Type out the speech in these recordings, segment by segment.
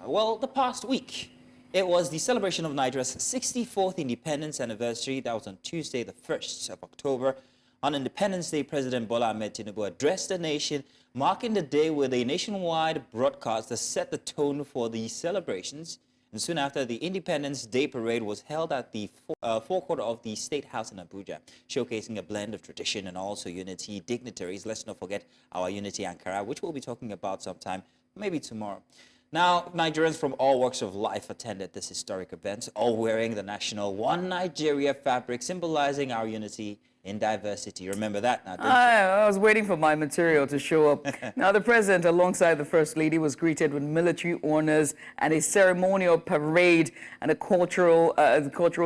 Well, the past week, it was the celebration of Nigeria's 64th independence anniversary. That was on Tuesday, the 1st of October. On Independence Day, President Bola Ahmed Tinubu addressed the nation, marking the day with a nationwide broadcast that set the tone for the celebrations. And soon after, the Independence Day parade was held at the forecourt of the State House in Abuja, showcasing a blend of tradition and also unity. Dignitaries, let's not forget our Unity Ankara, which we'll be talking about sometime, maybe tomorrow. Now, Nigerians from all walks of life attended this historic event, all wearing the national One Nigeria fabric, symbolizing our unity in diversity. Remember that now, didn't you? I was waiting for my material to show up. Now, the president, alongside the First Lady, was greeted with military honors and a ceremonial parade and a cultural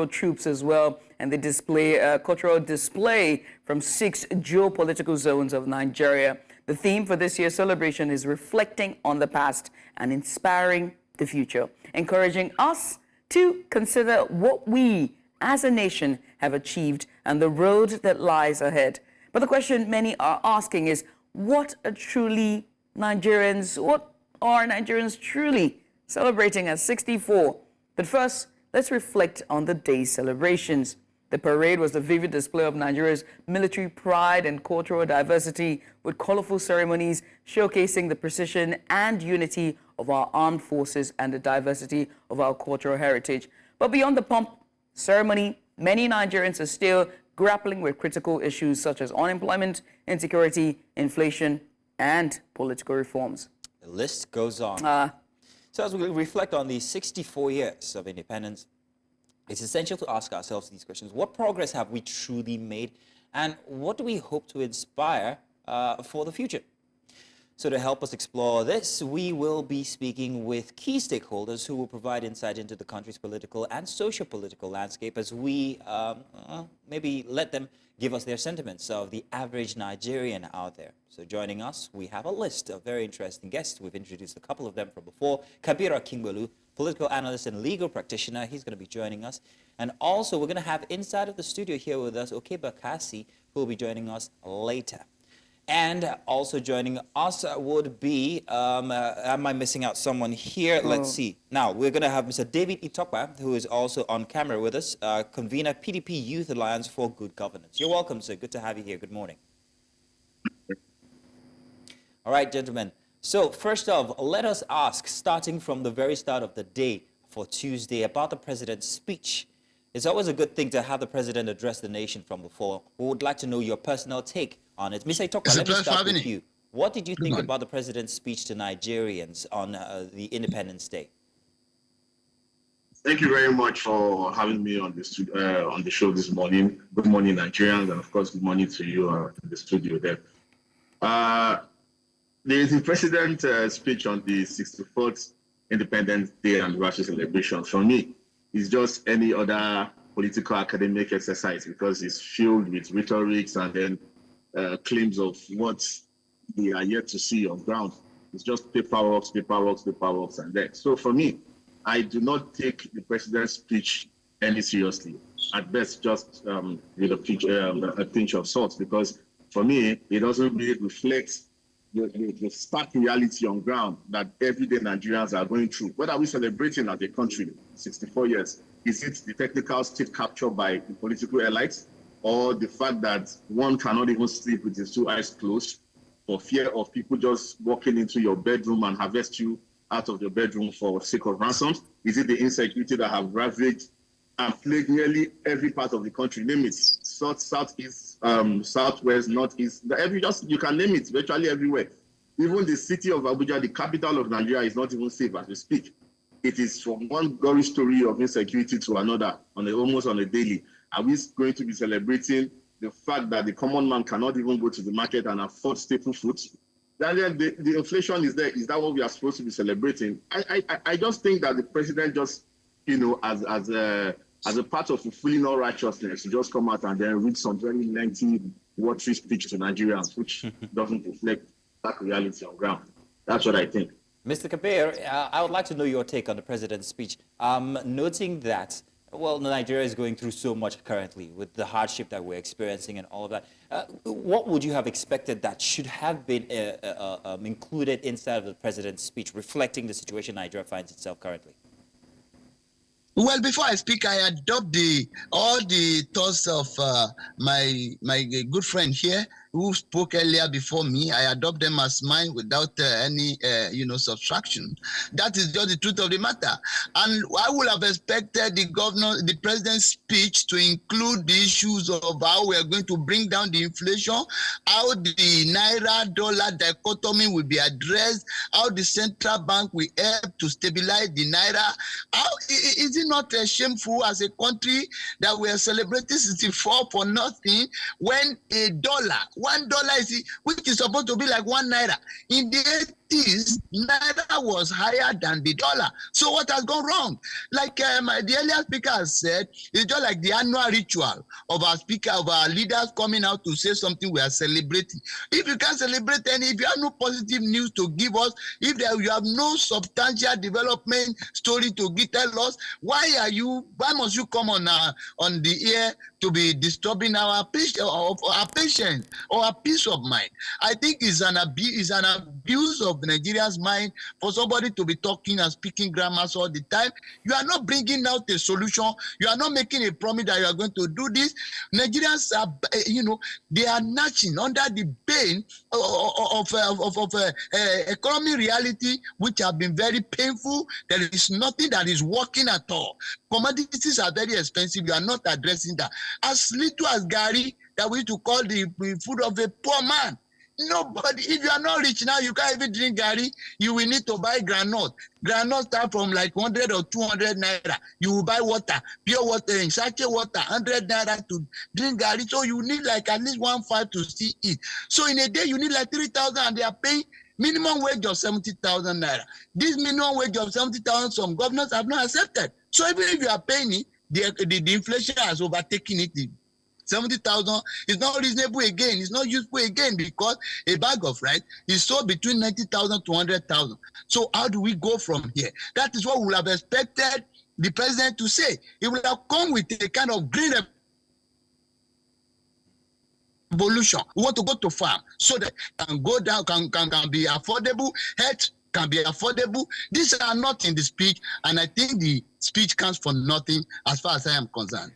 troops as well, and the cultural display from 6 geopolitical zones of Nigeria. The theme for this year's celebration is reflecting on the past and inspiring the future, encouraging us to consider what we as a nation have achieved and the road that lies ahead. But the question many are asking is, what are Nigerians truly celebrating at 64? But first, let's reflect on the day's celebrations. The parade was a vivid display of Nigeria's military pride and cultural diversity, with colorful ceremonies showcasing the precision and unity of our armed forces and the diversity of our cultural heritage. But beyond the pomp ceremony, many Nigerians are still grappling with critical issues such as unemployment, insecurity, inflation, and political reforms. The list goes on. So as we reflect on these 64 years of independence, it's essential to ask ourselves these questions. What progress have we truly made? And what do we hope to inspire for the future? So to help us explore this, we will be speaking with key stakeholders who will provide insight into the country's political and socio-political landscape as we maybe let them give us their sentiments of the average Nigerian out there. So joining us, we have a list of very interesting guests. We've introduced a couple of them from before. Kabir Akingbolu, political analyst and legal practitioner. He's going to be joining us. And also, we're going to have inside of the studio here with us, Okeba Kasi, who will be joining us later. And also joining us would be, am I missing out someone here? Let's see. Now, we're going to have Mr. David Itokwa, who is also on camera with us, convener, PDP Youth Alliance for Good Governance. You're welcome, sir. Good to have you here. Good morning. All right, gentlemen. So first off, let us ask, starting from the very start of the day for Tuesday, about the president's speech. It's always a good thing to have the president address the nation from before. We would like to know your personal take on it. Mr. Itokwa, let me start with you. What did you think about the president's speech to Nigerians on the Independence Day? Thank you very much for having me on the show this morning. Good morning, Nigerians, and of course, good morning to you in the studio there. The president's speech on the 64th Independence Day anniversary celebration, for me, is just any other political academic exercise because it's filled with rhetorics and then claims of what they are yet to see on ground. It's just paperwork, and that. So for me, I do not take the president's speech any seriously. At best, just with a pinch of salt, because for me, it doesn't really reflect the stark reality on ground that everyday Nigerians are going through. What are we celebrating as a country, 64 years? Is it the technical state capture by the political elites, or the fact that one cannot even sleep with his 2 eyes closed for fear of people just walking into your bedroom and harvest you out of your bedroom for sake of ransoms? Is it the insecurity that have ravaged and plagued nearly every part of the country? Name it, southeast, southwest, northeast, you can name it, virtually everywhere. Even the city of Abuja, the capital of Nigeria, is not even safe as we speak. It is from one gory story of insecurity to another, almost on a daily. Are we going to be celebrating the fact that the common man cannot even go to the market and afford staple foods? Then the inflation is there. Is that what we are supposed to be celebrating? I just think that the president just, as a part of fulfilling all righteousness, to just come out and then read some very lengthy, watery speech to Nigerians, which doesn't reflect that reality on ground. That's what I think. Mr. Kabir, I would like to know your take on the president's speech. Noting that, well, Nigeria is going through so much currently with the hardship that we're experiencing and all of that. What would you have expected that should have been included inside of the president's speech, reflecting the situation Nigeria finds itself currently? Well, before I speak, I adopt all the thoughts of my good friend here who spoke earlier before me. I adopt them as mine without any subtraction. That is just the truth of the matter. And I would have expected the president's speech to include the issues of how we are going to bring down the inflation, how the naira-dollar dichotomy will be addressed, how the central bank will help to stabilize the naira. How is it not shameful as a country that we are celebrating 64 for nothing when $1 which is supposed to be like 1 naira in the 80s, naira was higher than the dollar. So what has gone wrong? Like the earlier speaker has said, it's just like the annual ritual of our leaders coming out to say something we are celebrating. If you can't celebrate if you have no positive news to give us, you have no substantial development story to tell us, why must you come on the air to be disturbing our patience or our peace of mind? I think it's an abuse of Nigerians' mind for somebody to be talking and speaking grammars all the time. You are not bringing out a solution. You are not making a promise that you are going to do this. Nigerians are, they are gnashing under the pain of economic reality, which have been very painful. There is nothing that is working at all. Commodities are very expensive. You are not addressing that. As little as Gary, that we used to call the food of a poor man. Nobody, if you are not rich now, you can't even drink Gary. You will need to buy granite. Granite start from like 100 or 200 naira. You will buy water, pure water, in sachet water, 100 naira to drink Gary. So you need like at least 1.5 to still eat. So in a day, you need like 3,000 and they are paying minimum wage of 70,000 naira. This minimum wage of 70,000, some governors have not accepted. So even if you are paying it, the inflation has overtaken it. 70,000 is not reasonable again. It's not useful again because a bag of rice is sold between 90,000 to 100,000. So how do we go from here? That is what we would have expected the president to say. He would have come with a kind of green revolution. We want to go to farm so that can go down, can be affordable, health can be affordable. These are not in the speech, and I think the speech counts for nothing as far as I am concerned.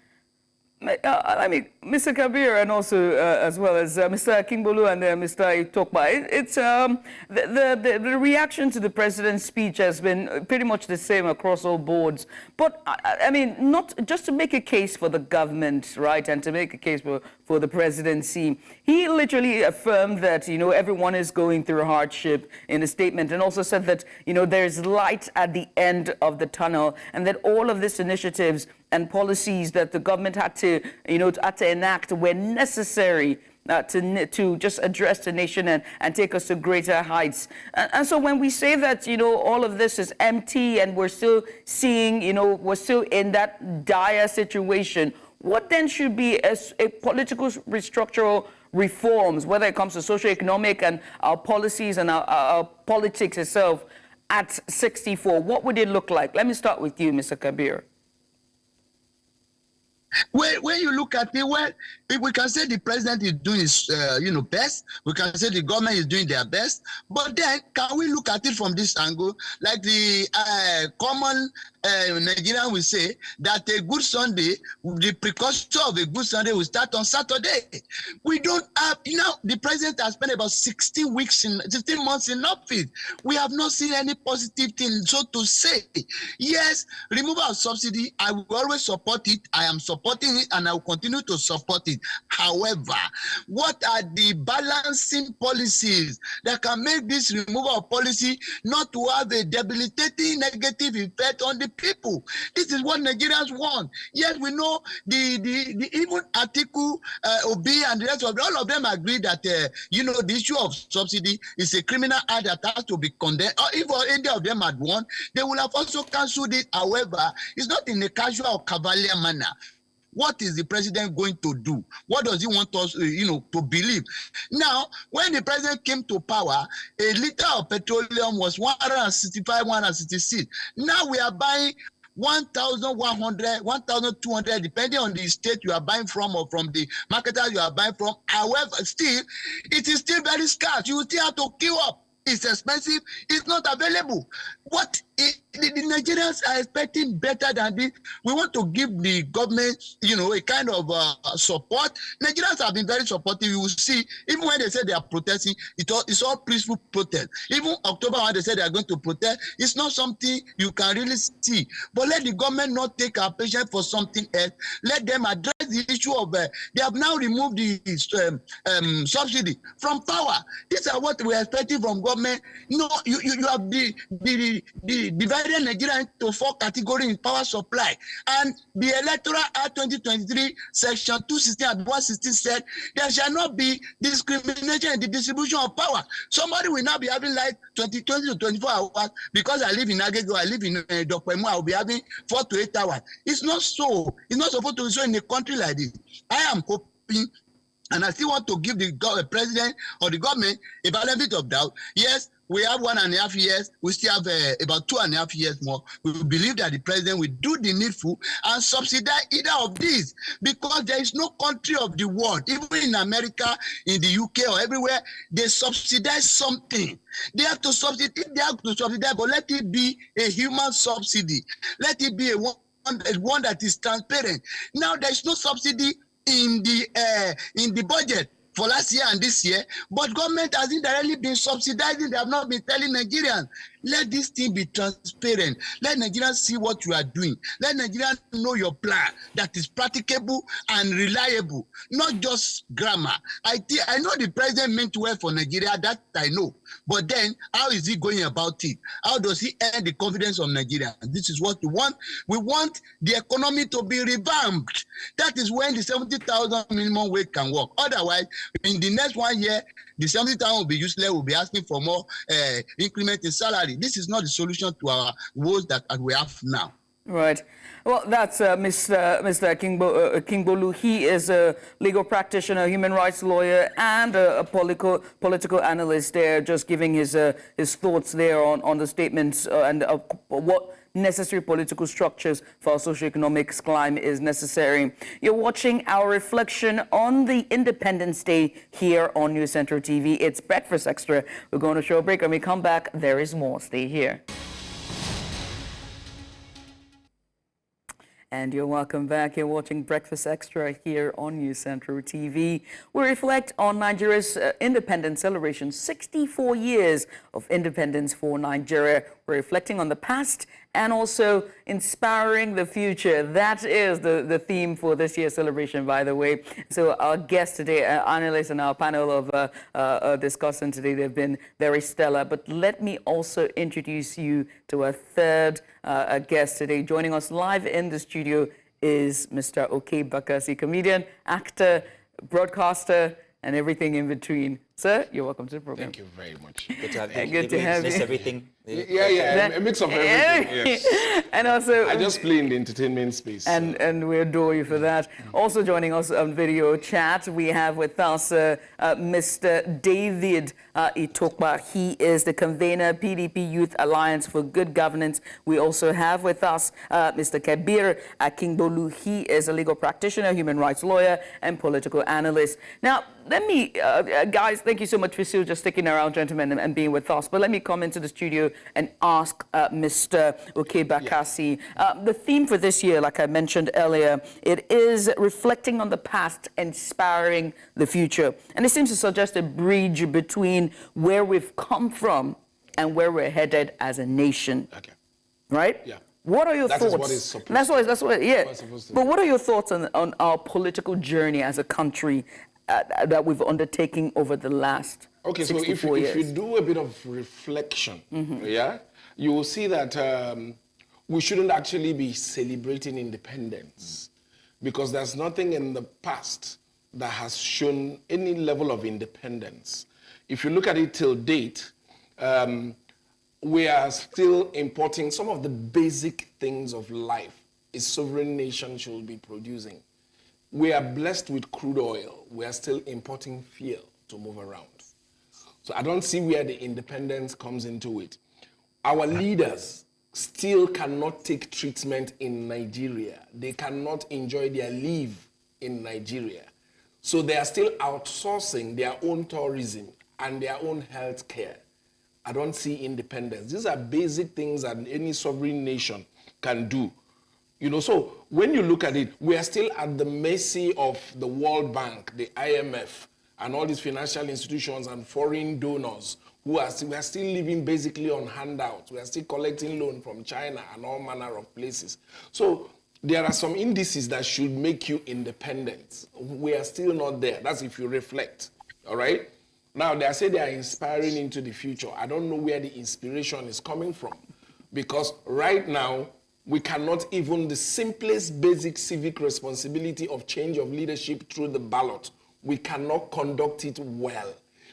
Mr. Kabir, and also as well as Mr. Kingbolu and Mr. Itokba, it's the reaction to the president's speech has been pretty much the same across all boards. But I mean, not just to make a case for the government, right, and to make a case for the presidency. He literally affirmed that everyone is going through hardship in a statement, and also said that there's light at the end of the tunnel, and that all of these initiatives and policies that the government had to enact were necessary to just address the nation and take us to greater heights. And so when we say that, all of this is empty and we're still seeing, we're still in that dire situation, what then should be a political structural reforms, whether it comes to socio-economic and our policies and our politics itself at 64? What would it look like? Let me start with you, Mr. Kabir. When you look at it, well, we can say the president is doing his, best. We can say the government is doing their best. But then, can we look at it from this angle? Like the common Nigerian will say that a good Sunday, the precursor of a good Sunday will start on Saturday. We don't have, the president has spent about 16 months in office. We have not seen any positive thing, so to say. Yes, removal of subsidy, I will always support it. I am supporting it and I will continue to support it. However, what are the balancing policies that can make this removal of policy not to have a debilitating negative effect on the people? This is what Nigerians want. Yes, we know the even Atiku, Obi, and the rest of all of them agree that the issue of subsidy is a criminal act that has to be condemned. Or if any of them had won, they would have also cancelled it. However, it's not in a casual or cavalier manner. What is the president going to do? What does he want us, to believe? Now, when the president came to power, a liter of petroleum was 165, 166. Now we are buying 1,100, 1,200, depending on the state you are buying from or from the marketer you are buying from. However, still, it is still very scarce. You still have to queue up. It's expensive. It's not available. The Nigerians are expecting better than this. We want to give the government, a kind of support. Nigerians have been very supportive. You will see, even when they say they are protesting, it's all peaceful protest. Even October, when they say they are going to protest, it's not something you can really see. But let the government not take our patience for something else. Let them address the issue of, they have now removed the subsidy from power. These are what we are expecting from government. You have divided Nigeria into 4 categories in power supply. And the Electoral Act 2023, Section 216 and 116 said there shall not be discrimination in the distribution of power. Somebody will now be having like 20 to 24 hours because I live in Agego, I live in Dokpemu, I will be having 4 to 8 hours. It's not so. It's not supposed to be so in a country like this. I am hoping, and I still want to give the president or the government a benefit of doubt. Yes, we have 1.5 years. We still have about 2.5 years more. We believe that the president will do the needful and subsidize either of these, because there is no country of the world, even in America, in the UK or everywhere, they subsidize something. They have to subsidize, but let it be a human subsidy. Let it be a one that is transparent. Now there is no subsidy in the budget for last year and this year, but government has indirectly been subsidizing. They have not been telling Nigerians. Let this thing be transparent. Let Nigerians see what you are doing. Let Nigerians know your plan that is practicable and reliable, not just grammar. I know the president meant well for Nigeria, that I know. But then, how is he going about it? How does he earn the confidence of Nigeria? This is what we want. We want the economy to be revamped. That is when the 70,000 minimum wage can work. Otherwise, in the next 1 year, the 70,000 will be useless. We'll be asking for more increment in salary. This is not the solution to our woes that we have now. Right. Well, that's Mr. Kingbolu. He is a legal practitioner, human rights lawyer, and a political analyst there, just giving his thoughts there on the statements and what necessary political structures for our socio-economic climate is necessary. You're watching our reflection on the Independence Day here on News Central TV. It's Breakfast Extra. We're going to show a break. When we come back, there is more. Stay here. And you're welcome back. You're watching Breakfast Extra here on News Central TV. We reflect on Nigeria's independence celebration, 64 years of independence for Nigeria. We're reflecting on the past and also inspiring the future. That is the theme for this year's celebration, by the way. So our guests today, analysts and our panel of discussants today, they've been very stellar. But let me also introduce you to a third guest today. Joining us live in the studio is Mr. Oke Bakassi, comedian, actor, broadcaster, and everything in between. Sir, you're welcome to the program. Thank you very much. Good to have you. Good to have you. Everything. Yeah, a mix of everything. Yes. And also, I just play in the entertainment space. And we adore you for that. Also joining us on video chat, we have with us Mr. David Itokba. He is the convener, PDP Youth Alliance for Good Governance. We also have with us Mr. Kabir Kingbolu. He is a legal practitioner, human rights lawyer, and political analyst. Now, let me, guys, thank you so much for still just sticking around, gentlemen, and being with us. But let me come into the studio and ask Mr. Oke Bakassi. The theme for this year, like I mentioned earlier, it is reflecting on the past, inspiring the future. And it seems to suggest a bridge between where we've come from and where we're headed as a nation. Okay. Right? Yeah. What are your thoughts? That is what is supposed That's what, yeah. But what are your thoughts on our political journey as a country that we've undertaken over the last 64 years? If you do a bit of reflection, yeah, you will see that we shouldn't actually be celebrating independence because there's nothing in the past that has shown any level of independence. If you look at it till date, we are still importing some of the basic things of life a sovereign nation should be producing. We are blessed with crude oil. We are still importing fuel to move around. So I don't see where the independence comes into it. Our leaders still cannot take treatment in Nigeria. They cannot enjoy their leave in Nigeria. So they are still outsourcing their own tourism and their own health care. I don't see independence. These are basic things that any sovereign nation can do. You know, so when you look at it, we are still at the mercy of the World Bank, the IMF, and all these financial institutions and foreign donors we are still living basically on handouts. We are still collecting loan from China and all manner of places. So there are some indices that should make you independent. We are still not there. That's if you reflect, all right? Now, they say they are inspiring into the future. I don't know where the inspiration is coming from, because right now, we cannot even the simplest basic civic responsibility of change of leadership through the ballot. We cannot conduct it well.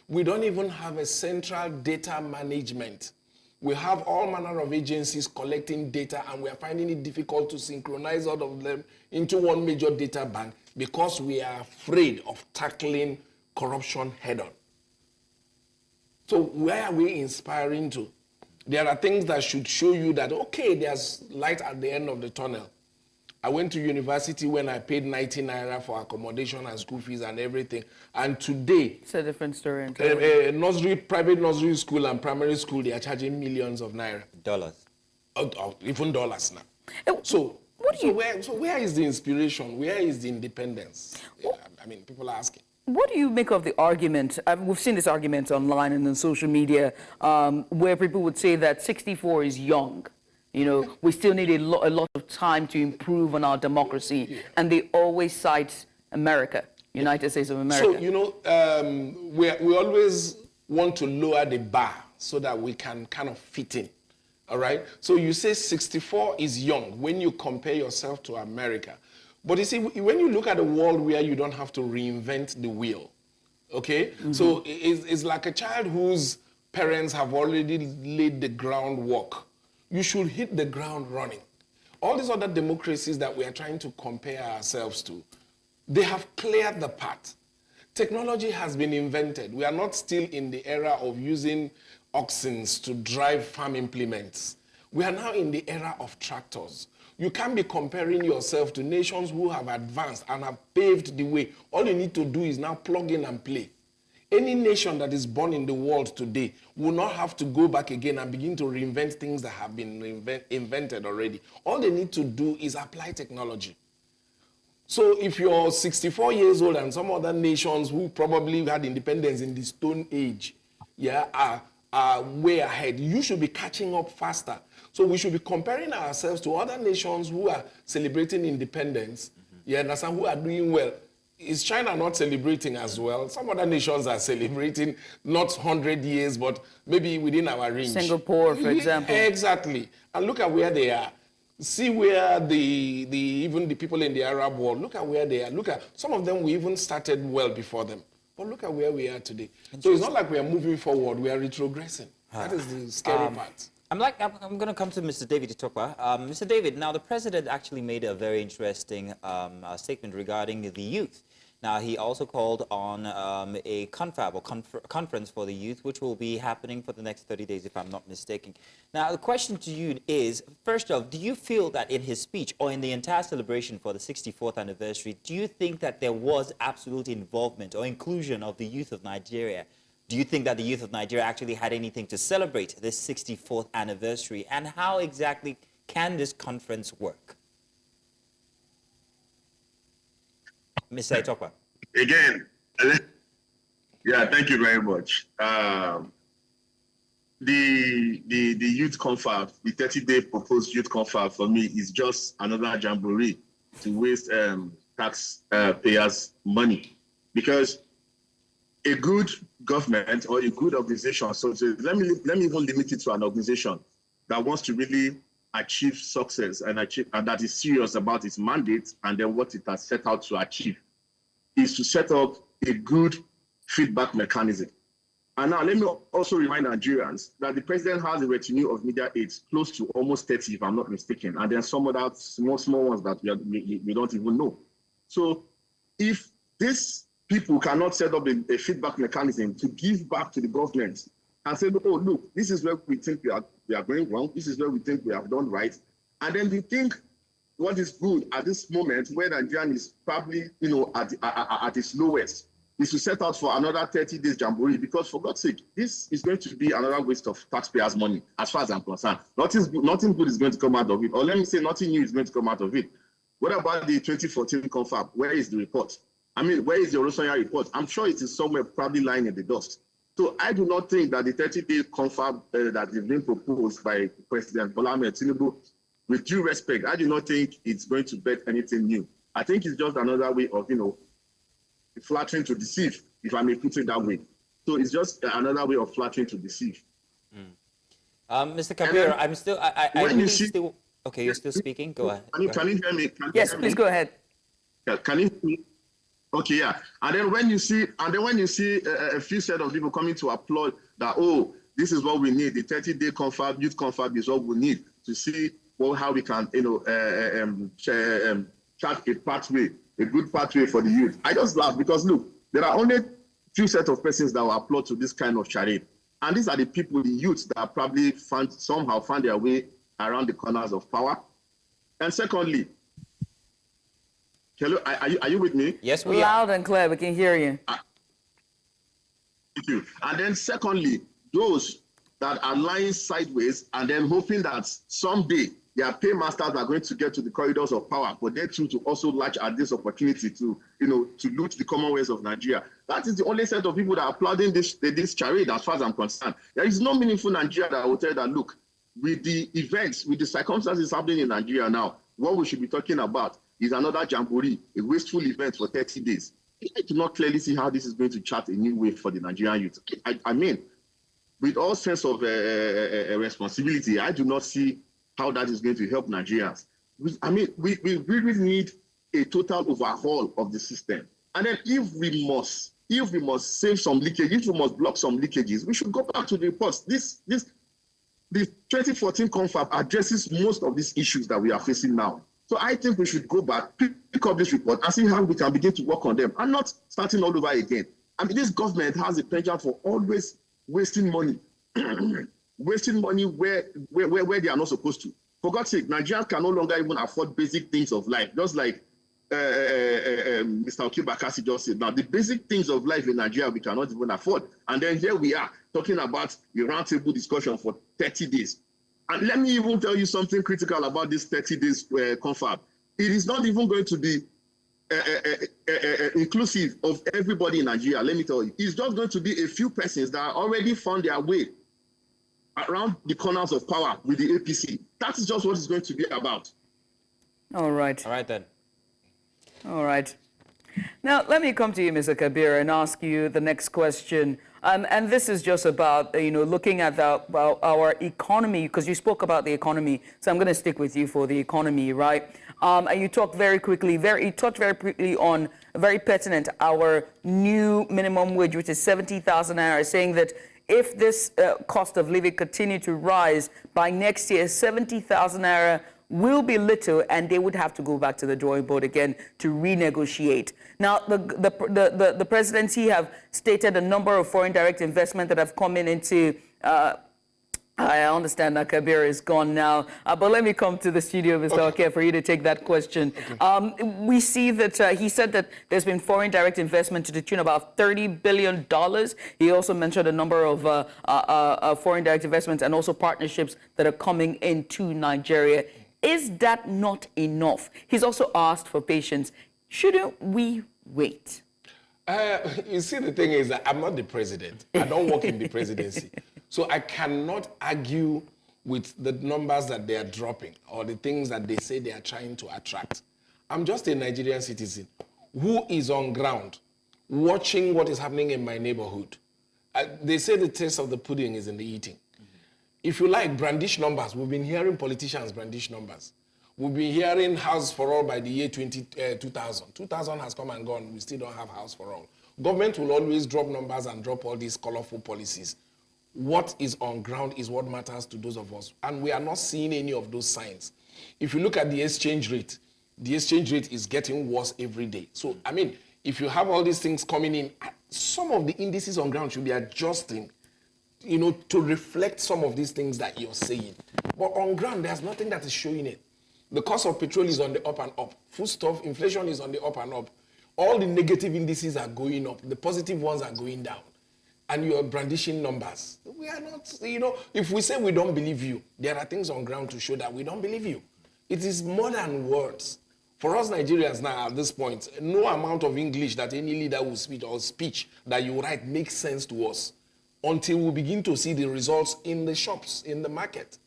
We don't even have a central data management. We have all manner of agencies collecting data, and we are finding it difficult to synchronize all of them into one major data bank because we are afraid of tackling corruption head-on. So where are we inspiring to? There are things that should show you that, okay, there's light at the end of the tunnel. I went to university when I paid 90 naira for accommodation and school fees and everything. And today, it's a different story. Private nursery school and primary school, they are charging millions of naira. Dollars. Even dollars now. So where is the inspiration? Where is the independence? I mean, people are asking. What do you make of the argument? We've seen this argument online and on social media where people would say that 64 is young. You know, we still need a lot of time to improve on our democracy. Yeah. And they always cite America, United States of America. So, you know, we always want to lower the bar so that we can kind of fit in. All right? So you say 64 is young when you compare yourself to America. But you see, when you look at a world where you don't have to reinvent the wheel, okay? Mm-hmm. So it's like a child whose parents have already laid the groundwork. You should hit the ground running. All these other democracies that we are trying to compare ourselves to, they have cleared the path. Technology has been invented. We are not still in the era of using oxen to drive farm implements. We are now in the era of tractors. You can't be comparing yourself to nations who have advanced and have paved the way. All you need to do is now plug in and play. Any nation that is born in the world today will not have to go back again and begin to reinvent things that have been invented already. All they need to do is apply technology. So if you're 64 years old and some other nations who probably had independence in the Stone Age, are way ahead, you should be catching up faster. So we should be comparing ourselves to other nations who are celebrating independence, who are doing well. Is China not celebrating as well? Some other nations are celebrating not 100 years, but maybe within our range. Singapore, for example. Exactly. And look at where they are. See where even the people in the Arab world, look at where they are. Look at, some of them, we even started well before them. But look at where we are today. So it's not like we are moving forward, we are retrogressing. That is the scary part. I'm going to come to Mr. David to talk about. Mr. David, now the president actually made a very interesting statement regarding the youth. Now, he also called on a conference for the youth, which will be happening for the next 30 days, if I'm not mistaken. Now, the question to you is, first off, do you feel that in his speech or in the entire celebration for the 64th anniversary, do you think that there was absolute involvement or inclusion of the youth of Nigeria? Do you think that the youth of Nigeria actually had anything to celebrate this 64th anniversary? And how exactly can this conference work? Mr. Itokwa. Again, thank you very much. The youth conference, the 30-day proposed youth conference for me is just another jamboree to waste taxpayers' money, because a good government or a good organization, so let me even limit it to an organization that wants to really achieve success and that is serious about its mandate and then what it has set out to achieve, is to set up a good feedback mechanism. And now let me also remind Nigerians that the president has a retinue of media aides, close to almost 30, if I'm not mistaken, and then some other small ones that we don't even know. So if these people cannot set up a feedback mechanism to give back to the government and say, oh, look, this is where we think we are going wrong. This is where we think we have done right. And then we think what is good at this moment, where Nigerian is probably, at its lowest, is to set out for another 30 days jamboree, because for God's sake, this is going to be another waste of taxpayers' money, as far as I'm concerned. Nothing good is going to come out of it, or let me say nothing new is going to come out of it. What about the 2014 confab? Where is the report? I mean, where is the Orosonya report? I'm sure it is somewhere probably lying in the dust. So I do not think that the 30-day confab that is being proposed by President Bola Ahmed Tinubu, with due respect, I do not think it's going to bet anything new. I think it's just another way of, flattering to deceive, if I may put it that way. So it's just another way of flattering to deceive. Mr. Kabir, I'm still, still, okay, you're still speaking? Go ahead. Can you hear me? Yes, please go ahead. Can you hear me? Okay, yeah. And then when you see a few set of people coming to applaud that, oh, this is what we need, the 30-day confab, youth confab is what we need to see how we can, chart a pathway, a good pathway for the youth. I just laugh because, look, there are only few set of persons that will applaud to this kind of charade. And these are the people, the youths, that probably somehow found their way around the corners of power. And secondly, hello, are you with me? Yes, we are. Loud and clear, we can hear you. Thank you. And then secondly, those that are lying sideways and then hoping that someday their paymasters are going to get to the corridors of power, but they too to also latch at this opportunity to, to loot the commonwealth of Nigeria. That is the only set of people that are applauding this charade, as far as I'm concerned. There is no meaningful Nigeria that will tell that, look, with the events, with the circumstances happening in Nigeria now, what we should be talking about is another jamboree, a wasteful event for 30 days. I do not clearly see how this is going to chart a new way for the Nigerian youth. I mean, with all sense of responsibility, I do not see how that is going to help Nigerians. I mean, we really need a total overhaul of the system. And then if we must save some leakage, if we must block some leakages, we should go back to the reports. The 2014 confab addresses most of these issues that we are facing now. So I think we should go back, pick up this report and see how we can begin to work on them and not starting all over again. I mean, this government has a penchant for always wasting money, wasting money where they are not supposed to. For God's sake, Nigerians can no longer even afford basic things of life, just like Mr. Okibakasi just said. Now, the basic things of life in Nigeria, we cannot even afford. And then here we are talking about the roundtable discussion for 30 days. And let me even tell you something critical about this 30 days confab. It is not even going to be inclusive of everybody in Nigeria, let me tell you. It's just going to be a few persons that already found their way around the corners of power with the APC. That is just what it's going to be about. All right. All right, then. All right. Now, let me come to you, Mr. Kabir, and ask you the next question. And this is just about, looking at our economy, because you spoke about the economy. So I'm going to stick with you for the economy, right? And you talked very quickly on, very pertinent, our new minimum wage, which is 70,000 naira, saying that if this cost of living continue to rise by next year, 70,000 naira will be little, and they would have to go back to the drawing board again to renegotiate. Now, the presidency have stated a number of foreign direct investment that have come into. I understand that Kabir is gone now, but let me come to the studio, Mr. Oke, for you to take that question. Okay. We see that he said that there's been foreign direct investment to the tune of about $30 billion. He also mentioned a number of foreign direct investments and also partnerships that are coming into Nigeria. Is that not enough? He's also asked for patience. Shouldn't we wait? You see, the thing is that I'm not the president. I don't work in the presidency. So I cannot argue with the numbers that they are dropping or the things that they say they are trying to attract. I'm just a Nigerian citizen who is on ground watching what is happening in my neighborhood. They say the taste of the pudding is in the eating. If you like, brandish numbers. We've been hearing politicians brandish numbers. We've been hearing house for all by the year 2000. 2000 has come and gone. We still don't have house for all. Government will always drop numbers and drop all these colorful policies. What is on ground is what matters to those of us. And we are not seeing any of those signs. If you look at the exchange rate is getting worse every day. So, I mean, if you have all these things coming in, some of the indices on ground should be adjusting. to reflect some of these things that you're saying. But on ground, there's nothing that is showing it. The cost of petrol is on the up and up. Foodstuff, inflation is on the up and up. All the negative indices are going up. The positive ones are going down. And you're brandishing numbers. We are not, if we say we don't believe you, there are things on ground to show that we don't believe you. It is more than words. For us Nigerians now at this point, no amount of English that any leader will speak or speech that you write makes sense to us until we begin to see the results in the shops, in the market.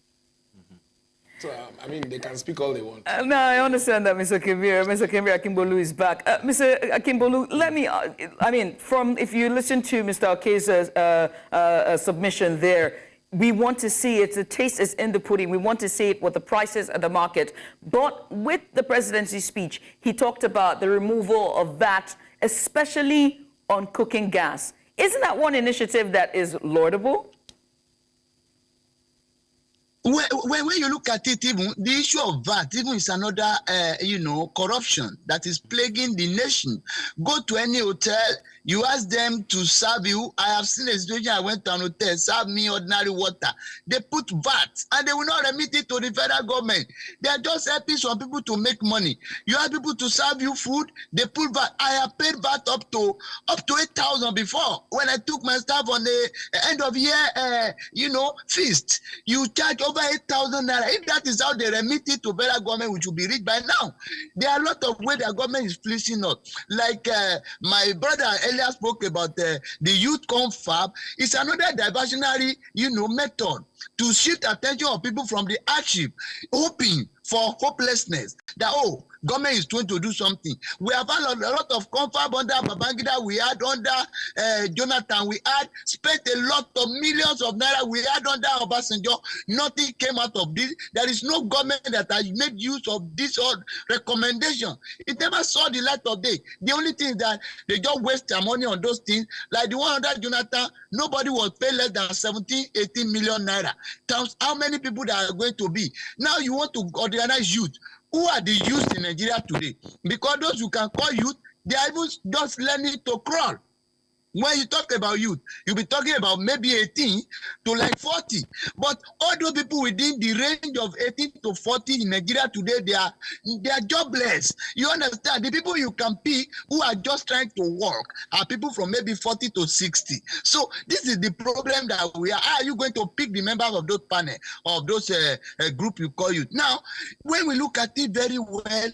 So, they can speak all they want. No, I understand that, Mr. Kemvir. Mr. Kemvir Akimbolu is back. Mr. Akimbolu, let me, if you listen to Mr. Oke's submission there, we want to see it. The taste is in the pudding. We want to see it with the prices at the market. But with the presidency's speech, he talked about the removal of VAT, especially on cooking gas. Isn't that one initiative that is laudable? When you look at it, even the issue of VAT, even is another, corruption that is plaguing the nation. Go to any hotel, you ask them to serve you. I have seen a situation, I went to an hotel, serve me ordinary water. They put VAT and they will not remit it to the federal government. They are just helping some people to make money. You ask people to serve you food, they put VAT. I have paid VAT up to 8,000 before. When I took my staff on the end of year, feast, you charge over 8,000 naira. If that is how they remit it to federal government, which will be rich by now. There are a lot of ways the government is fleecing us. Like my brother earlier spoke about the youth confab. It's another diversionary, method to shift attention of people from the hardship, hoping for hopelessness. That, government is trying to do something. We have had a lot of confab under Babangida. We had under Jonathan. We had spent a lot of millions of naira. We had under Obasanjo. Nothing came out of this. There is no government that has made use of this recommendation. It never saw the light of day. The only thing is that they just waste their money on those things. Like the one under Jonathan, nobody was paid less than 17, 18 million naira. Times how many people that are going to be. Now you want to organize youth. Who are the youth in Nigeria today? Because those who can call youth, they are even just learning to crawl. When you talk about youth, you'll be talking about maybe 18 to like 40. But all those people within the range of 18 to 40 in Nigeria today, they are jobless. You understand? The people you can pick who are just trying to work are people from maybe 40 to 60. So this is the problem that we are. How are you going to pick the members of those panel, of those group you call youth? Now, when we look at it very well,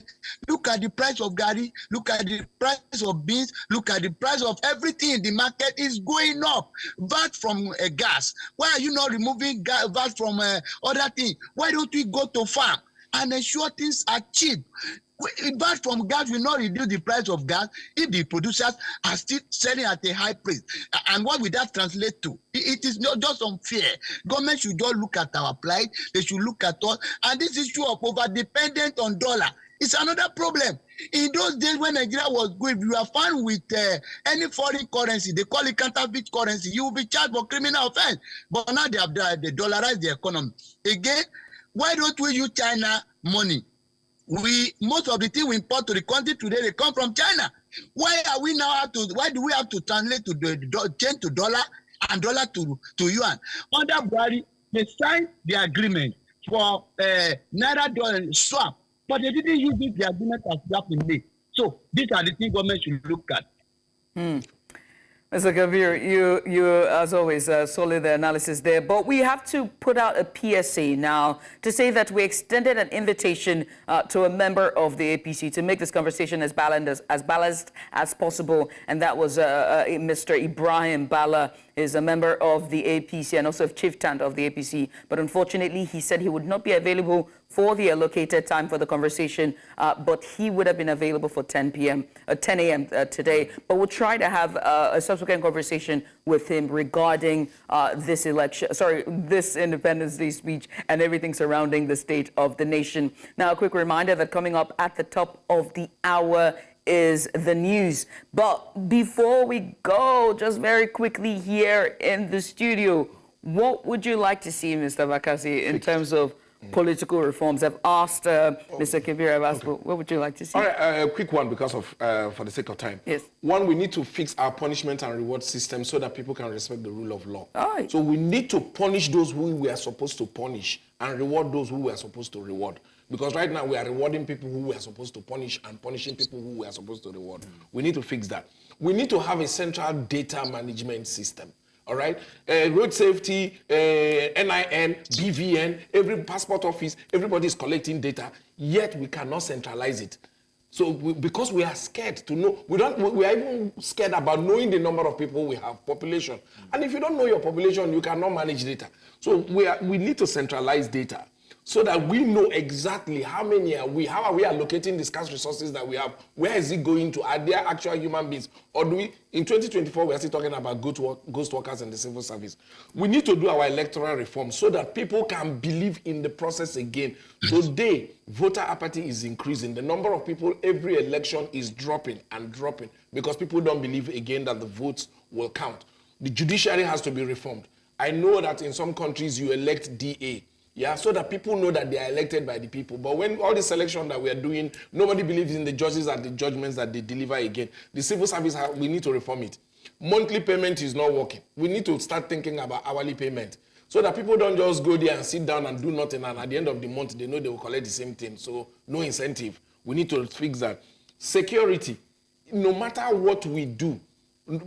look at the price of Gari, look at the price of beans, look at the price of everything. The market is going up. VAT from gas. Why are you not removing VAT from other things? Why don't we go to farm and ensure things are cheap? VAT from gas will not reduce the price of gas if the producers are still selling at a high price. And what will that translate to? It is not just unfair. Government should just look at our plight. They should look at us. And this issue of over-dependent on dollar is another problem. In those days when Nigeria was good, you are found with any foreign currency, they call it counterfeit currency, you will be charged for criminal offense. But now they have they dollarized the economy. Again, why don't we use China money? Most of the things we import to the country today, they come from China. Why do we have to translate to the change to dollar and dollar to yuan? Under Buhari, they signed the agreement for Naira dollar swap. But they didn't use this, the agreement as swap in May. So these are the things government should look at. Mr. Kavir, you as always, solid analysis there. But we have to put out a PSA now to say that we extended an invitation to a member of the APC to make this conversation as balanced as possible. And that was Mr. Ibrahim Bala, is a member of the APC and also a chieftain of the APC. But unfortunately, he said he would not be available for the allocated time for the conversation, but he would have been available for 10 a.m. Today. But we'll try to have a subsequent conversation with him regarding this Independence Day speech and everything surrounding the state of the nation. Now, a quick reminder that coming up at the top of the hour is the news. But before we go, just very quickly here in the studio, what would you like to see, Mr. Bakassi, in terms of political reforms. I've asked Mr. Kabir, I've asked, what would you like to see? All right, a quick one because of, for the sake of time. Yes. One, we need to fix our punishment and reward system so that people can respect the rule of law. Aye. So we need to punish those who we are supposed to punish and reward those who we are supposed to reward. Because right now we are rewarding people who we are supposed to punish and punishing people who we are supposed to reward. We need to fix that. We need to have a central data management system. All right, road safety, NIN, BVN, every passport office, everybody is collecting data, yet we cannot centralize it. So because we are scared to know, we are even scared about knowing the number of people we have, population. And if you don't know your population, you cannot manage data. So we need to centralize data so that we know exactly how many are we, how are we allocating the scarce resources that we have, where is it going to, are there actual human beings, or do we, in 2024, we are still talking about ghost workers in the civil service. We need to do our electoral reform so that people can believe in the process again. Today, voter apathy is increasing. The number of people every election is dropping and dropping because people don't believe again that the votes will count. The judiciary has to be reformed. I know that in some countries you elect DA, yeah, so that people know that they are elected by the people. But when all the selection that we are doing, nobody believes in the judges and the judgments that they deliver again. The civil service, we need to reform it. Monthly payment is not working. We need to start thinking about hourly payment so that people don't just go there and sit down and do nothing, and at the end of the month, they know they will collect the same thing. So no incentive. We need to fix that. Security. No matter what we do,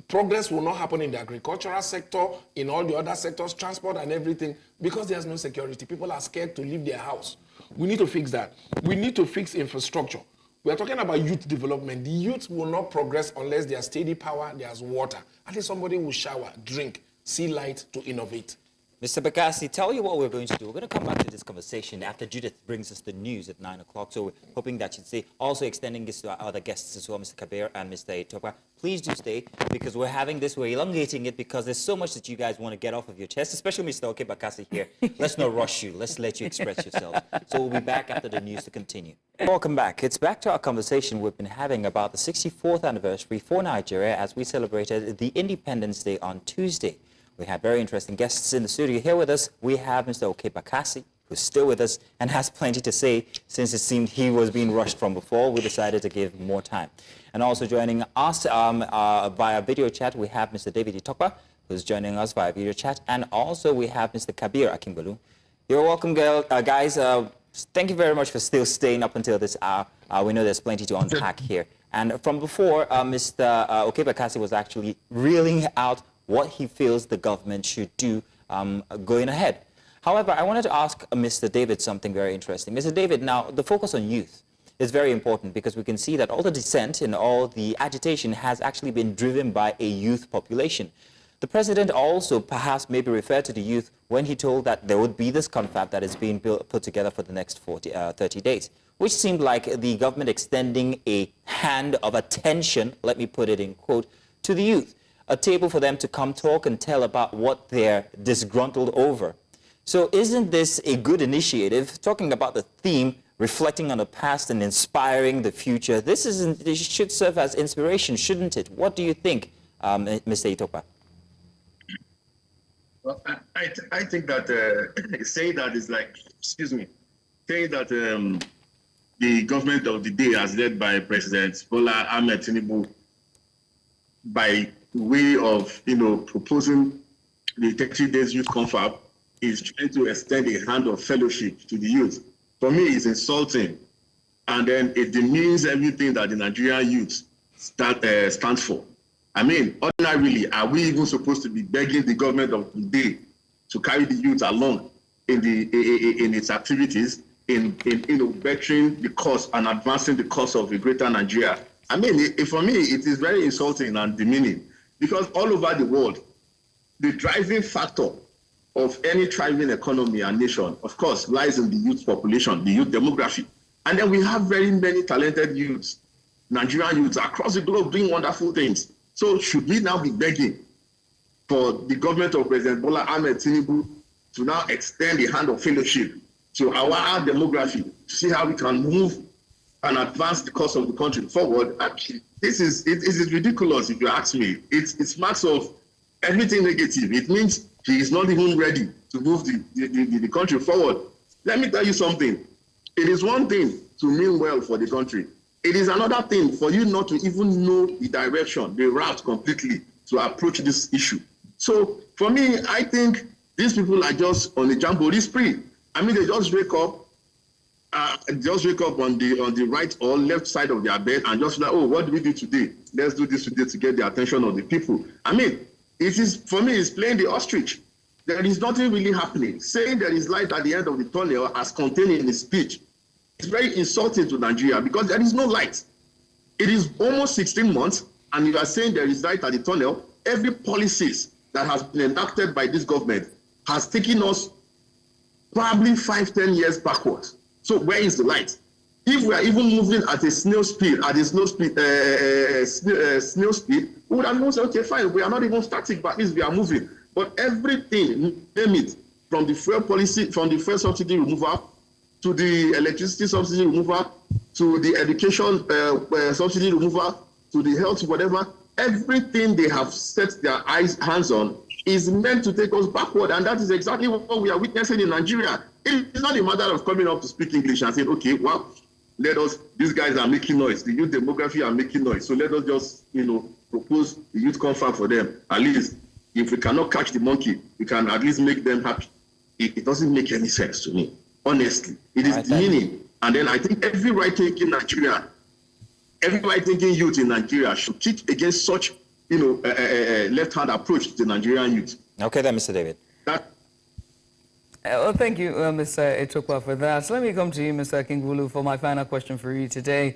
progress will not happen in the agricultural sector, in all the other sectors, transport and everything, because there's no security. People are scared to leave their house. We need to fix that. We need to fix infrastructure. We are talking about youth development. The youth will not progress unless there's steady power, there's water. At least somebody will shower, drink, see light to innovate. Mr. Bakassi, tell you what we're going to do. We're going to come back to this conversation after Judith brings us the news at 9 o'clock. So we're hoping that you'd stay. Also extending this to our other guests as well, Mr. Kabir and Mr. Itopa. Please do stay because we're having this, we're elongating it because there's so much that you guys want to get off of your chest, especially Mr. Oke Bakassi here. Let's not rush you. Let's let you express yourself. So we'll be back after the news to continue. Welcome back. It's back to our conversation we've been having about the 64th anniversary for Nigeria as we celebrated the Independence Day on Tuesday. We have very interesting guests in the studio. Here with us, we have Mr. Oke Bakassi, who's still with us and has plenty to say. Since it seemed he was being rushed from before, we decided to give more time. And also joining us via video chat, we have Mr. David Itopa, who's joining us via video chat. And also we have Mr. Kabir Akingbalu. You're welcome, guys. Thank you very much for still staying up until this hour. We know there's plenty to unpack here. And from before, Mr. Oke Bakassi was actually reeling out what he feels the government should do going ahead. However, I wanted to ask Mr. David something very interesting. Mr. David, now the focus on youth is very important because we can see that all the dissent and all the agitation has actually been driven by a youth population. The president also perhaps maybe referred to the youth when he told that there would be this confab that is being put together for the next 30 days, which seemed like the government extending a hand of attention, let me put it in quote, to the youth. A table for them to come talk and tell about what they're disgruntled over. So isn't this a good initiative, talking about the theme, reflecting on the past and inspiring the future? This should serve as inspiration, shouldn't it? What do you think, Mr. Itopa? Well, I think that saying that is like, saying that the government of the day as led by President Bola Ahmed Tinubu, by way of, proposing the 30 days youth confab, is trying to extend a hand of fellowship to the youth. For me, it's insulting. And then it demeans everything that the Nigerian youth stands for. I mean, ordinarily, are we even supposed to be begging the government of the day to carry the youth along in its activities, in bettering the cause and advancing the cause of a greater Nigeria? I mean, for me, it is very insulting and demeaning. Because all over the world, the driving factor of any thriving economy and nation, of course, lies in the youth population, the youth demography. And then we have very many talented youths, Nigerian youths across the globe doing wonderful things. So should we now be begging for the government of President Bola Ahmed Tinubu to now extend a hand of fellowship to our demography to see how we can move and advance the cause of the country forward? Actually, it is ridiculous if you ask me. It's marks of everything negative. It means he is not even ready to move the country forward. Let me tell you something. It is one thing to mean well for the country. It is another thing for you not to even know the direction, the route completely to approach this issue. So for me, I think these people are just on a jamboree spree. I mean, they just wake up on the right or left side of their bed and just like, oh, what do we do today? Let's do this today to get the attention of the people. I mean, for me, it's playing the ostrich. There is nothing really happening. Saying there is light at the end of the tunnel as contained in his speech, it's very insulting to Nigeria because there is no light. It is almost 16 months and you are saying there is light at the tunnel. Every policies that has been enacted by this government has taken us probably 5-10 years backwards. So where is the light? If we are even moving at a snail speed, we would have say, okay, fine, we are not even static, but at least we are moving. But everything, name it, from the fuel policy, from the fuel subsidy removal, to the electricity subsidy removal, to the education subsidy removal, to the health, whatever, everything they have set their hands on is meant to take us backward. And that is exactly what we are witnessing in Nigeria. It's not a matter of coming up to speak English and saying, okay, well, these guys are making noise. The youth demography are making noise. So let us just, propose the youth confab for them. At least, if we cannot catch the monkey, we can at least make them happy. It doesn't make any sense to me, honestly. It is demeaning. And then I think every right-thinking youth in Nigeria should kick against such, left-hand approach to the Nigerian youth. Okay, then, Mr. David. Well, thank you, Mr. Etokwa, for that. So let me come to you, Mr. Kingbulu, for my final question for you today.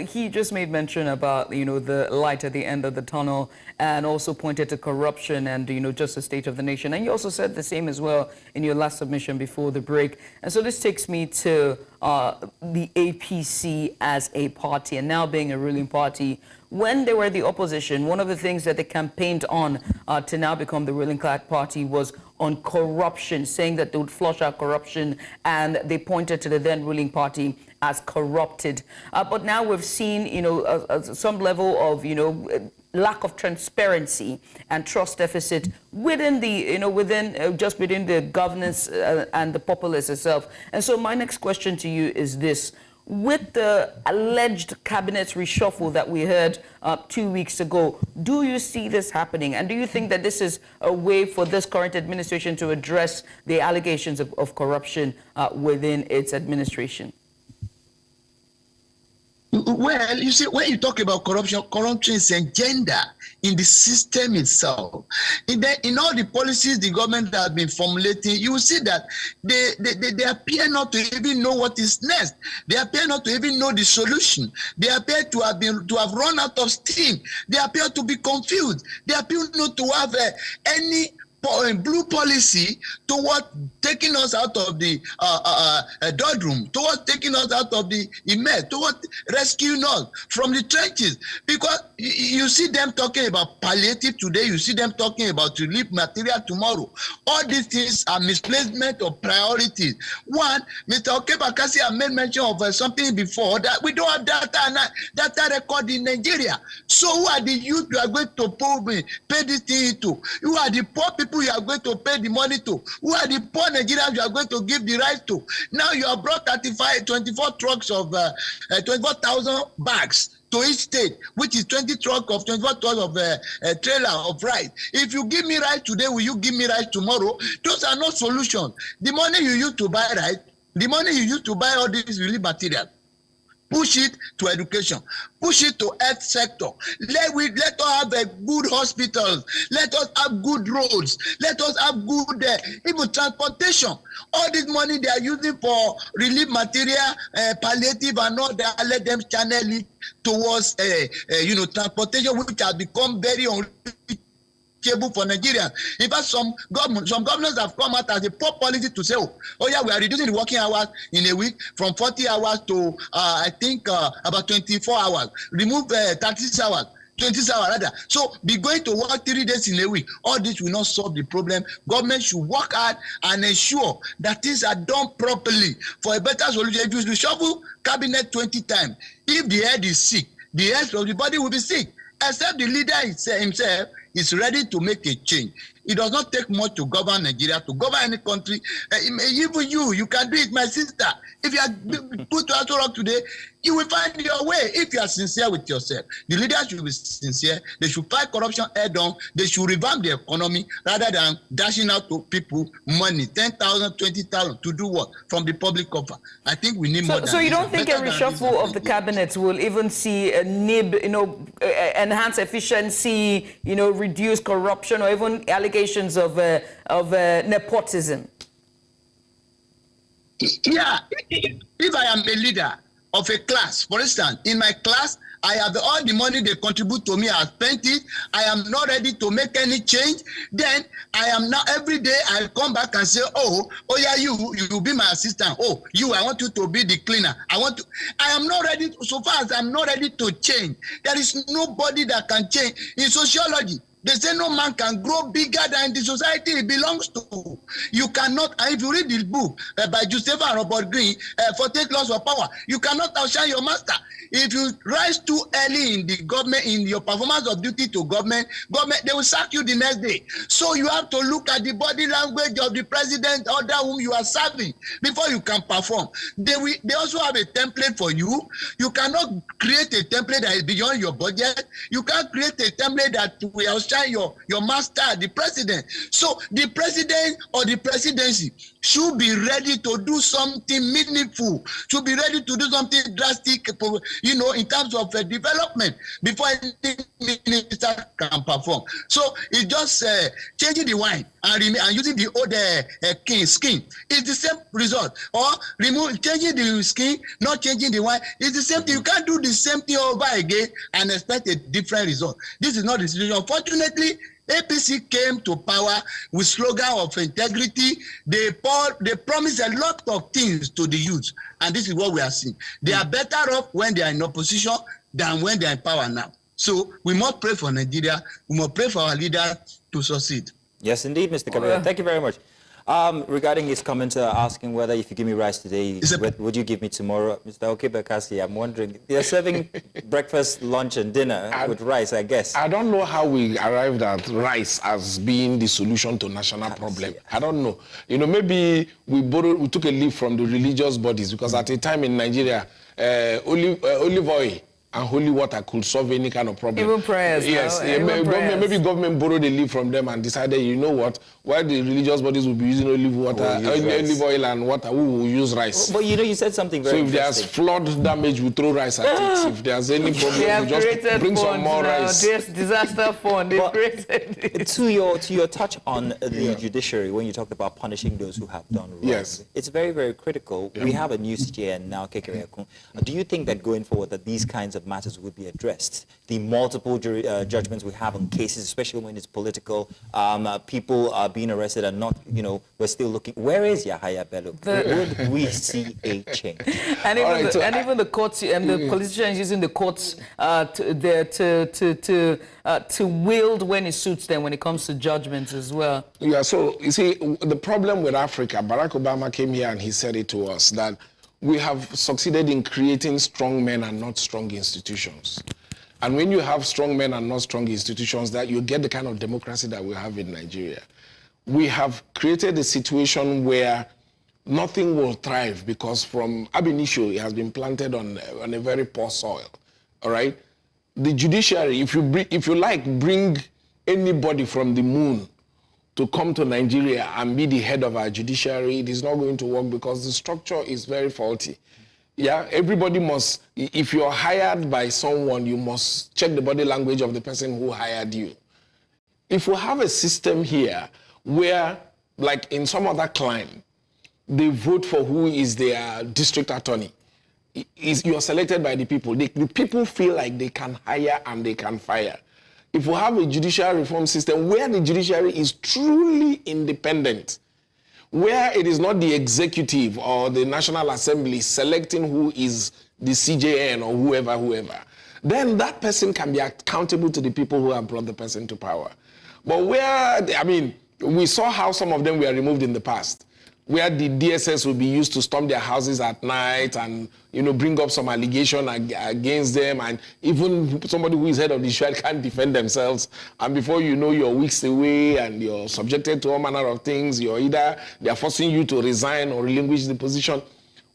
He just made mention about, the light at the end of the tunnel and also pointed to corruption and, just the state of the nation. And you also said the same as well in your last submission before the break. And so this takes me to the APC as a party and now being a ruling party. When they were the opposition, one of the things that they campaigned on to now become the ruling party was on corruption, saying that they would flush out corruption, and they pointed to the then ruling party as corrupted. But now we've seen, some level of, lack of transparency and trust deficit within the, within the governance and the populace itself. And so my next question to you is this. With the alleged cabinet reshuffle that we heard 2 weeks ago, do you see this happening? And do you think that this is a way for this current administration to address the allegations of corruption within its administration? Well, you see, when you talk about corruption, corruption is agenda in the system itself. In all the policies the government has been formulating, you will see that they appear not to even know what is next. They appear not to even know the solution. They appear to have run out of steam. They appear to be confused. They appear not to have any blue policy toward taking us out of the doldrum, toward taking us out of the immense, toward rescuing us from the trenches. Because you see them talking about palliative today, you see them talking about relief material tomorrow. All these things are misplacement of priorities. One, Mr. Okebakasi had made mention of something before, that we don't have data record in Nigeria. So who are the youth you are going to pay this thing to? Who are the poor people you are going to pay the money to? Who are the poor Nigerians you are going to give the right to? Now you have brought 24 trucks of 24,000 bags to each state, which is 24 trucks of trailer of rice. If you give me rice today, will you give me rice tomorrow? Those are not solutions. The money you use to buy rice, the money you use to buy all these relief materials, push it to education, push it to health sector. Let us have good hospitals. Let us have good roads. Let us have good even transportation. All this money they are using for relief material, palliative and all that, let them channel it towards transportation, which has become very for Nigeria. In fact, some governors have come out as a poor policy to say, oh yeah, we are reducing the working hours in a week from 40 hours to I think about 24 hours. Remove 36 hours. 20 hours rather. So be going to work 3 days in a week. All this will not solve the problem. Government should work hard and ensure that things are done properly for a better solution. If you reshuffle cabinet 20 times, if the head is sick, the rest of the body will be sick. Except the leader himself is ready to make a change. It does not take much to govern Nigeria, to govern any country. Even you can do it, my sister. If you are put to Aso Rock today, you will find your way if you are sincere with yourself. The leaders should be sincere. They should fight corruption head on. They should revamp the economy rather than dashing out to people money, 10,000, 20,000 to do what? From the public cover. I think we need more than So you this. don't think a reshuffle of the cabinet will even see a nib, enhance efficiency, reduce corruption, or even allegations of nepotism? Yeah, if I am a leader of a class, for instance, in my class, I have all the money they contribute to me, I spent it, I am not ready to make any change, then I am now, every day I come back and say, oh yeah, you will be my assistant, oh, I want you to be the cleaner, I am not ready, so far as I'm not ready to change, there is nobody that can change. In sociology, they say no man can grow bigger than the society he belongs to. You cannot, and if you read this book by Joseph and Robert Greene, 48 Laws of Power, you cannot outshine your master. If you rise too early in the government, in your performance of duty to government, they will sack you the next day. So you have to look at the body language of the president or that whom you are serving before you can perform. They also have a template for you. You cannot create a template that is beyond your budget. You can't create a template that will outshine your master, the president. So the president or the presidency should be ready to do something meaningful, should be ready to do something drastic, in terms of development before any minister can perform. So it's just changing the wine and using the old skin. It's the same result. Or changing the skin, not changing the wine. It's the same thing. You can't do the same thing over again and expect a different result. This is not the situation. Unfortunately, APC came to power with slogan of integrity. They promised a lot of things to the youth, and this is what we are seeing. They are better off when they are in opposition than when they are in power now. So we must pray for Nigeria. We must pray for our leaders to succeed. Yes, indeed, Mr. Kabira. Thank you very much. Regarding his comment asking whether if you give me rice today, would you give me tomorrow? Mr. Okebekasi, I'm wondering, they're serving breakfast, lunch, and dinner with rice, I guess. I don't know how we arrived at rice as being the solution to national problem. I don't know. Maybe we took a leaf from the religious bodies because at a time in Nigeria, olive oil and holy water could solve any kind of problem. Even prayers. Yes. Maybe government borrowed a leaf from them and decided, you know what, while the religious bodies will be using olive oil and water, we will use rice. But you said something very interesting. So if there's flood damage, we throw rice at it. If there's any problem, we just bring some more rice. There's disaster fund. To your touch on the judiciary, when you talked about punishing those who have done wrong, yes, it's very, very critical. Yeah. We have a new CJN now, Kekereakun. Do you think that going forward that these kinds of matters would be addressed? The multiple judgments we have on cases, especially when it's political, people are being arrested and not, we're still looking. Where is Yahaya Bello? Would we see a change? And even the courts and the politicians using the courts to wield when it suits them when it comes to judgments as well. Yeah, so you see, the problem with Africa, Barack Obama came here and he said it to us that we have succeeded in creating strong men and not strong institutions. And when you have strong men and not strong institutions, that you get the kind of democracy that we have in Nigeria. We have created a situation where nothing will thrive because from ab initio, it has been planted on a very poor soil, all right? The judiciary, if you like, bring anybody from the moon to come to Nigeria and be the head of our judiciary, it is not going to work because the structure is very faulty. Yeah, everybody must, if you're hired by someone, you must check the body language of the person who hired you. If we have a system here where, like in some other clime, they vote for who is their district attorney, you're selected by the people. The people feel like they can hire and they can fire. If we have a judicial reform system where the judiciary is truly independent, where it is not the executive or the National Assembly selecting who is the CJN or whoever, then that person can be accountable to the people who have brought the person to power. But we saw how some of them were removed in the past. where the DSS will be used to storm their houses at night and, you know, bring up some allegation against them, and even somebody who is head of the squad can't defend themselves, and before you know, you're weeks away and you're subjected to all manner of things. They're forcing you to resign or relinquish the position.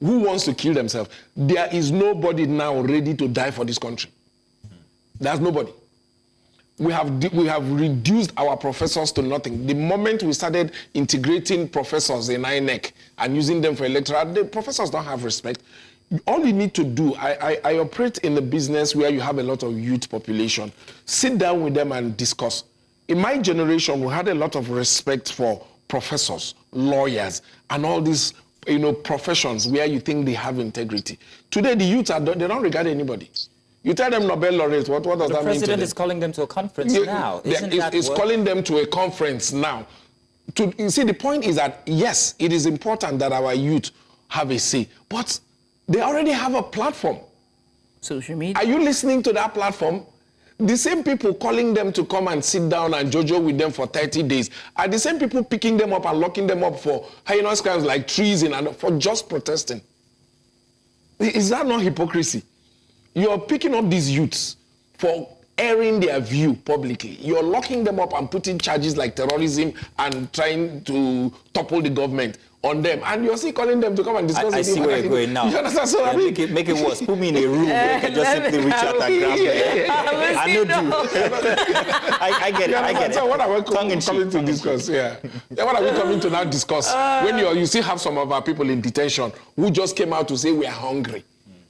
Who wants to kill themselves? There is nobody now ready to die for this country. There's nobody. We have reduced our professors to nothing. The moment we started integrating professors in INEC and using them for electoral, the professors don't have respect. All you need to do, I operate in the business where you have a lot of youth population. Sit down with them and discuss. In my generation, we had a lot of respect for professors, lawyers, and all these, you know, professions where you think they have integrity. Today, the youth, they don't regard anybody. You tell them Nobel laureates, what does that mean to them? The president is calling them to a conference now. He's calling them to a conference now. You see, the point is that, yes, it is important that our youth have a say, but they already have a platform. Social media. Are you listening to that platform? The same people calling them to come and sit down and jojo with them for 30 days are the same people picking them up and locking them up for heinous crimes like treason and for just protesting. Is that not hypocrisy? You're picking up these youths for airing their view publicly. You're locking them up and putting charges like terrorism and trying to topple the government on them. And you're still calling them to come and discuss. I see where you're going now. You understand? So, I mean, make it worse. Put me in a room where you can just simply reach out and grab me. I know do. I get it. I get it. So what are we coming to discuss? Yeah. What are we coming to now discuss? When you still have some of our people in detention who just came out to say we are hungry.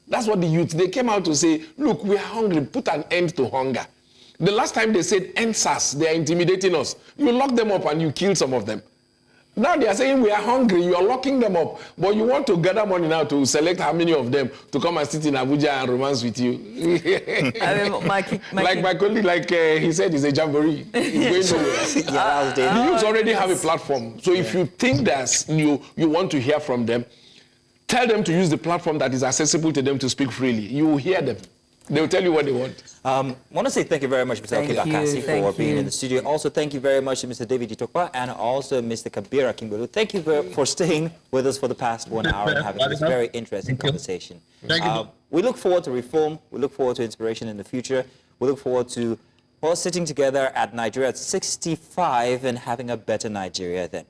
That's what the youth, they came out to say, look, we are hungry, put an end to hunger. The last time they said, end SARS, they are intimidating us. You lock them up and you kill some of them. Now they are saying we are hungry, you are locking them up, but you want to gather money now to select how many of them to come and sit in Abuja and romance with you. I mean, my colleague, he said, it's a jamboree. It's going nowhere. The youths already have a platform. So if you think that you want to hear from them, tell them to use the platform that is accessible to them to speak freely. You will hear them. They will tell you what they want. I want to say thank you very much, Mr. Akasi, for being in the studio. Also, thank you very much to Mr. David Itokwa and also Mr. Kabir Akimbolu. Thank you for staying with us for the past 1 hour and having this very interesting conversation. Thank you. We look forward to reform. We look forward to inspiration in the future. We look forward to all sitting together at Nigeria at 65 and having a better Nigeria then.